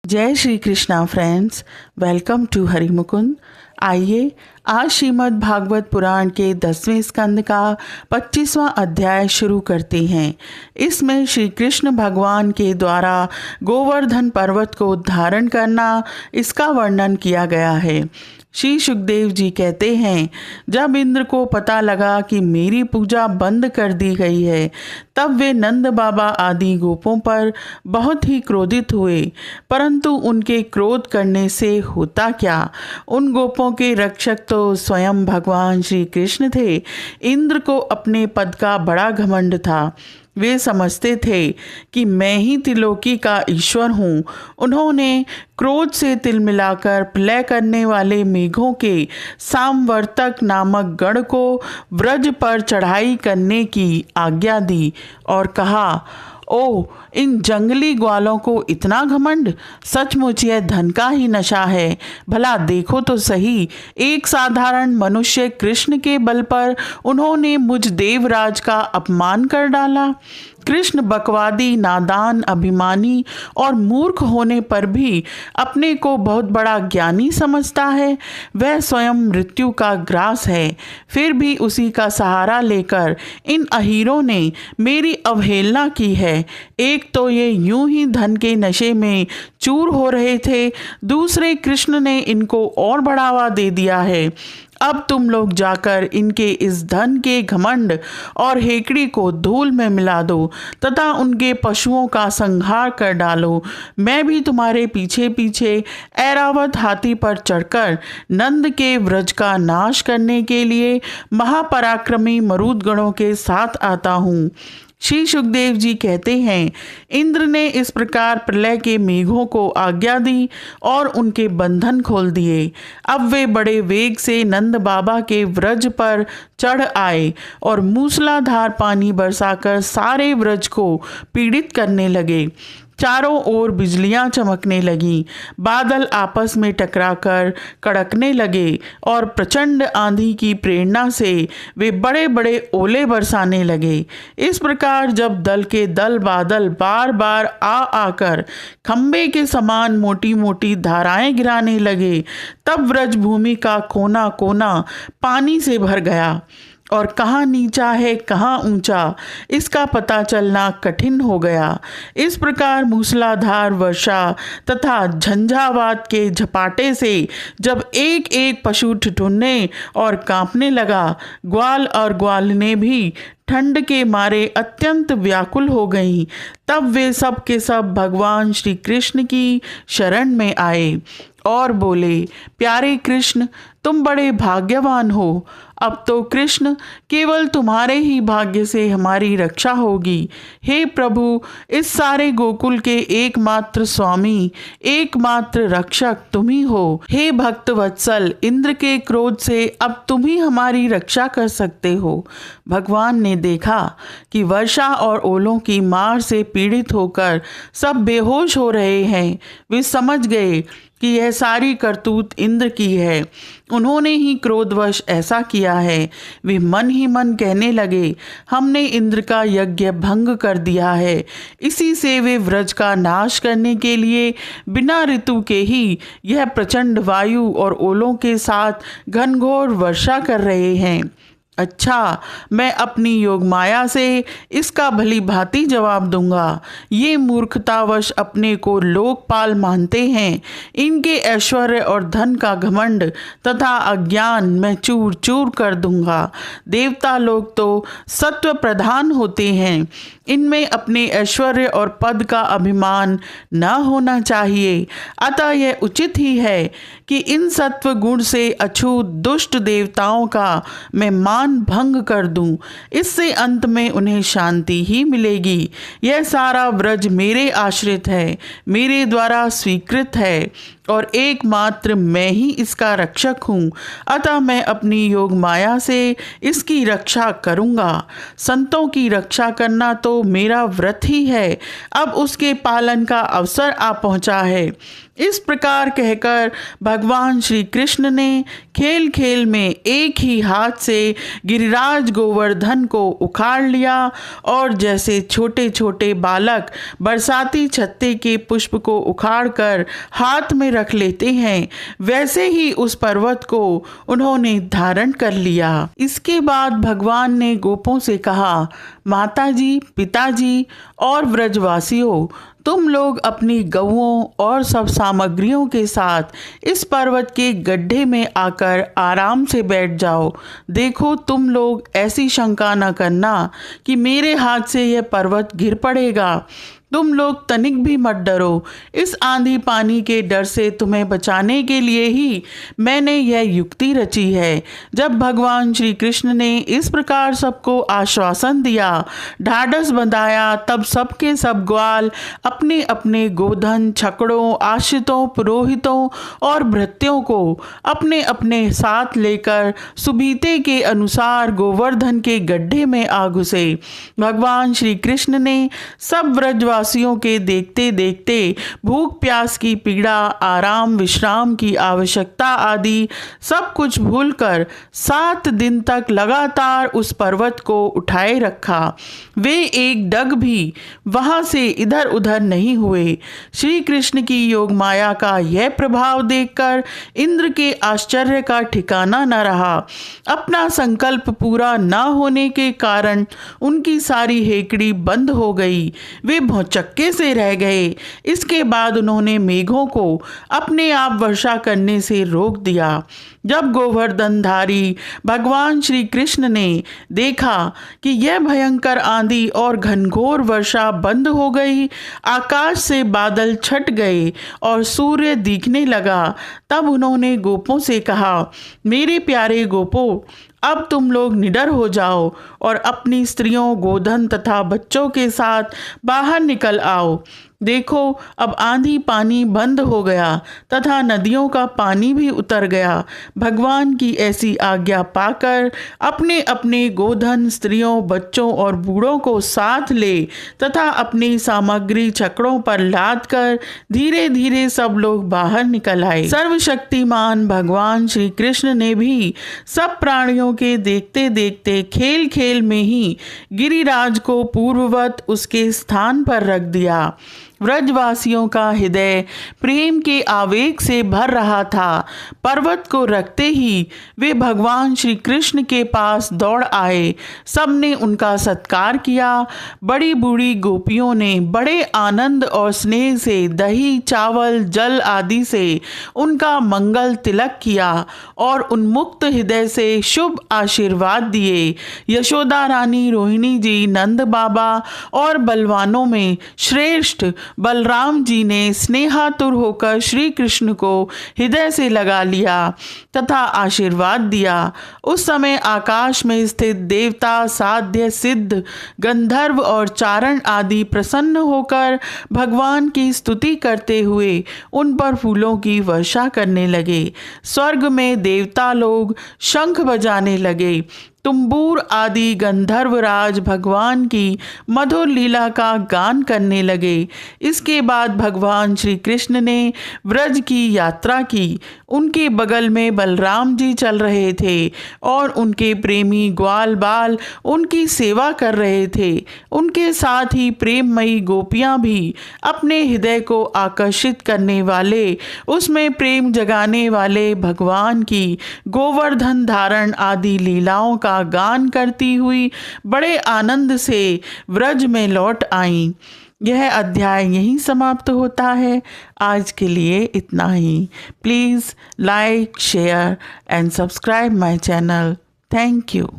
जय Shri Krishna friends, welcome to Harimukund. आइए आज श्रीमद् भागवत पुराण के 10वें स्कंद का 25वां अध्याय शुरू करते हैं। इसमें श्री कृष्ण भगवान के द्वारा गोवर्धन पर्वत को धारण करना, इसका वर्णन किया गया है। श्री सुखदेव जी कहते हैं, जब इंद्र को पता लगा कि मेरी पूजा बंद कर दी गई है, तब वे नंद बाबा आदि गोपों पर बहुत ही क्रोधित हुए। परंतु उनके क्रोध करने से होता क्या? उन गोपों के रक्षक तो स्वयं भगवान श्री कृष्ण थे। इंद्र को अपने पद का बड़ा घमंड था। वे समझते थे कि मैं ही त्रिलोकी का ईश्वर हूँ। उन्होंने क्रोध से तिल मिलाकर प्रलय करने वाले मेघों के सामवर्तक नामक गण को व्रज पर चढ़ाई करने की आज्ञा दी और कहा, ओ इन जंगली ग्वालों को इतना घमंड! सचमुच यह धन का ही नशा है। भला देखो तो सही, एक साधारण मनुष्य कृष्ण के बल पर उन्होंने मुझ देवराज का अपमान कर डाला। कृष्ण बकवादी, नादान, अभिमानी और मूर्ख होने पर भी अपने को बहुत बड़ा ज्ञानी समझता है। वह स्वयं मृत्यु का ग्रास है, फिर भी उसी का सहारा लेकर इन अहीरों ने मेरी अवहेलना की है। एक तो ये यूं ही धन के नशे में चूर हो रहे थे, दूसरे कृष्ण ने इनको और बढ़ावा दे दिया है। अब तुम लोग जाकर इनके इस धन के घमंड और हेकड़ी को धूल में मिला दो तथा उनके पशुओं का संहार कर डालो। मैं भी तुम्हारे पीछे पीछे ऐरावत हाथी पर चढ़कर नंद के व्रज का नाश करने के लिए महापराक्रमी मरुदगणों के साथ आता हूँ। श्री सुखदेव जी कहते हैं, इंद्र ने इस प्रकार प्रलय के मेघों को आज्ञा दी और उनके बंधन खोल दिए। अब वे बड़े वेग से नंद बाबा के व्रज पर चढ़ आए और मूसलाधार पानी बरसाकर सारे व्रज को पीड़ित करने लगे। चारों ओर बिजलियां चमकने लगीं, बादल आपस में टकराकर कड़कने लगे और प्रचंड आंधी की प्रेरणा से वे बड़े बड़े ओले बरसाने लगे। इस प्रकार जब दल के दल बादल बार बार आकर खंबे के समान मोटी मोटी धाराएं गिराने लगे, तब व्रजभूमि का कोना कोना पानी से भर गया और कहाँ नीचा है कहाँ ऊंचा, इसका पता चलना कठिन हो गया। इस प्रकार मूसलाधार वर्षा तथा झंझावात के झपाटे से जब एक एक पशु ठिठुरने और कांपने लगा, ग्वाल और ग्वालिनें भी ठंड के मारे अत्यंत व्याकुल हो गईं। तब वे सब के सब भगवान श्री कृष्ण की शरण में आए और बोले, प्यारे कृष्ण, तुम बड़े भाग्यवान हो। अब तो कृष्ण केवल तुम्हारे ही भाग्य से हमारी रक्षा होगी। हे प्रभु, इस सारे गोकुल के एकमात्र स्वामी, एकमात्र रक्षक तुम ही हो। हे भक्त वत्सल, इंद्र के क्रोध से अब तुम ही हमारी रक्षा कर सकते हो। भगवान ने देखा कि वर्षा और ओलों की मार से पीड़ित होकर सब बेहोश हो रहे हैं। वे समझ गए कि यह सारी करतूत इंद्र की है, उन्होंने ही क्रोधवश ऐसा किया है। वे मन ही मन कहने लगे, हमने इंद्र का यज्ञ भंग कर दिया है। इसी से वे व्रज का नाश करने के लिए बिना ऋतु के ही यह प्रचंड वायु और ओलों के साथ घनघोर वर्षा कर रहे हैं। अच्छा, मैं अपनी योग माया से इसका भली भांति जवाब दूंगा। ये मूर्खतावश अपने को लोकपाल मानते हैं। इनके ऐश्वर्य और धन का घमंड तथा अज्ञान मैं चूर चूर कर दूंगा। देवता लोग तो सत्व प्रधान होते हैं, इनमें अपने ऐश्वर्य और पद का अभिमान न होना चाहिए। अतः यह उचित ही है कि इन सत्व गुण से अछूत दुष्ट देवताओं का मैं मान भंग कर दूं। इससे अंत में उन्हें शांति ही मिलेगी। यह सारा व्रज मेरे आश्रित है, मेरे द्वारा स्वीकृत है और एकमात्र मैं ही इसका रक्षक हूँ। अतः मैं अपनी योग माया से इसकी रक्षा करूँगा। संतों की रक्षा करना तो तो मेरा व्रत ही है, अब उसके पालन का अवसर आ पहुंचा है। इस प्रकार कहकर भगवान श्री कृष्ण ने खेल खेल में एक ही हाथ से गिरिराज गोवर्धन को उखाड़ लिया और जैसे छोटे छोटे बालक बरसाती छत्ते के पुष्प को उखाड़कर हाथ में रख लेते हैं, वैसे ही उस पर्वत को उन्होंने धारण कर लिया। इसके बाद भगवान ने गोपों से कहा, माताजी, पिताजी और व्रजवासियों, तुम लोग अपनी गौओं और सब सामग्रियों के साथ इस पर्वत के गड्ढे में आकर आराम से बैठ जाओ। देखो, तुम लोग ऐसी शंका न करना कि मेरे हाथ से यह पर्वत गिर पड़ेगा। तुम लोग तनिक भी मत डरो। इस आंधी पानी के डर से तुम्हें बचाने के लिए ही मैंने यह युक्ति रची है। जब भगवान श्री कृष्ण ने इस प्रकार सबको आश्वासन दिया, ढाढ़स बंधाया, तब सबके सब ग्वाल अपने अपने गोधन, छकड़ों, आश्रितों, पुरोहितों और भृत्यों को अपने अपने साथ लेकर सुबीते के अनुसार गोवर्धन के गड्ढे में आ घुसे। भगवान श्री कृष्ण ने सब व्रजवासियों के देखते देखते भूख प्यास की पीड़ा, आराम विश्राम की आवश्यकता आदि सब कुछ भूलकर 7 दिन तक लगातार उस पर्वत को उठाए रखा। वे एक डग भी वहां से इधर उधर नहीं हुए। श्री कृष्ण की योग माया का यह प्रभाव देखकर इंद्र के आश्चर्य का ठिकाना न रहा। अपना संकल्प पूरा न होने के कारण उनकी सारी हेकड़ी बंद हो गई। वे चक्के से रह गए। इसके बाद उन्होंने मेघों को अपने आप वर्षा करने से रोक दिया। जब गोवर्धनधारी भगवान श्री कृष्ण ने देखा कि यह भयंकर आंधी और घनघोर वर्षा बंद हो गई, आकाश से बादल छट गए और सूर्य दिखने लगा, तब उन्होंने गोपों से कहा, मेरे प्यारे गोपों, अब तुम लोग निडर हो जाओ और अपनी स्त्रियों, गोधन तथा बच्चों के साथ बाहर निकल आओ। देखो, अब आंधी पानी बंद हो गया तथा नदियों का पानी भी उतर गया। भगवान की ऐसी आज्ञा पाकर अपने अपने गोधन, स्त्रियों, बच्चों और बूढ़ों को साथ ले तथा अपनी सामग्री छकड़ों पर लाद कर धीरे धीरे सब लोग बाहर निकल आए। सर्वशक्तिमान भगवान श्री कृष्ण ने भी सब प्राणियों के देखते देखते खेल खेल में ही गिरिराज को पूर्ववत उसके स्थान पर रख दिया। व्रजवासियों का हृदय प्रेम के आवेग से भर रहा था। पर्वत को रखते ही वे भगवान श्री कृष्ण के पास दौड़ आए। सबने उनका सत्कार किया। बड़ी बूढ़ी गोपियों ने बड़े आनंद और स्नेह से दही, चावल, जल आदि से उनका मंगल तिलक किया और उन्मुक्त हृदय से शुभ आशीर्वाद दिए। यशोदा रानी, रोहिणी जी, नंद बाबा और बलवानों में श्रेष्ठ बलराम जी ने स्नेहातुर होकर श्री कृष्ण को हृदय से लगा लिया तथा आशीर्वाद दिया। उस समय आकाश में स्थित देवता, साध्य, सिद्ध, गंधर्व और चारण आदि प्रसन्न होकर भगवान की स्तुति करते हुए उन पर फूलों की वर्षा करने लगे। स्वर्ग में देवता लोग शंख बजाने लगे। तुम्बूर आदि गंधर्वराज भगवान की मधुर लीला का गान करने लगे। इसके बाद भगवान श्री कृष्ण ने व्रज की यात्रा की। उनके बगल में बलराम जी चल रहे थे और उनके प्रेमी ग्वाल बाल उनकी सेवा कर रहे थे। उनके साथ ही प्रेममयी गोपियां भी अपने हृदय को आकर्षित करने वाले, उसमें प्रेम जगाने वाले भगवान की गोवर्धन धारण आदि लीलाओं का गान करती हुई बड़े आनंद से व्रज में लौट आईं। यह अध्याय यहीं समाप्त होता है। आज के लिए इतना ही। Please like, share and subscribe my channel. Thank you.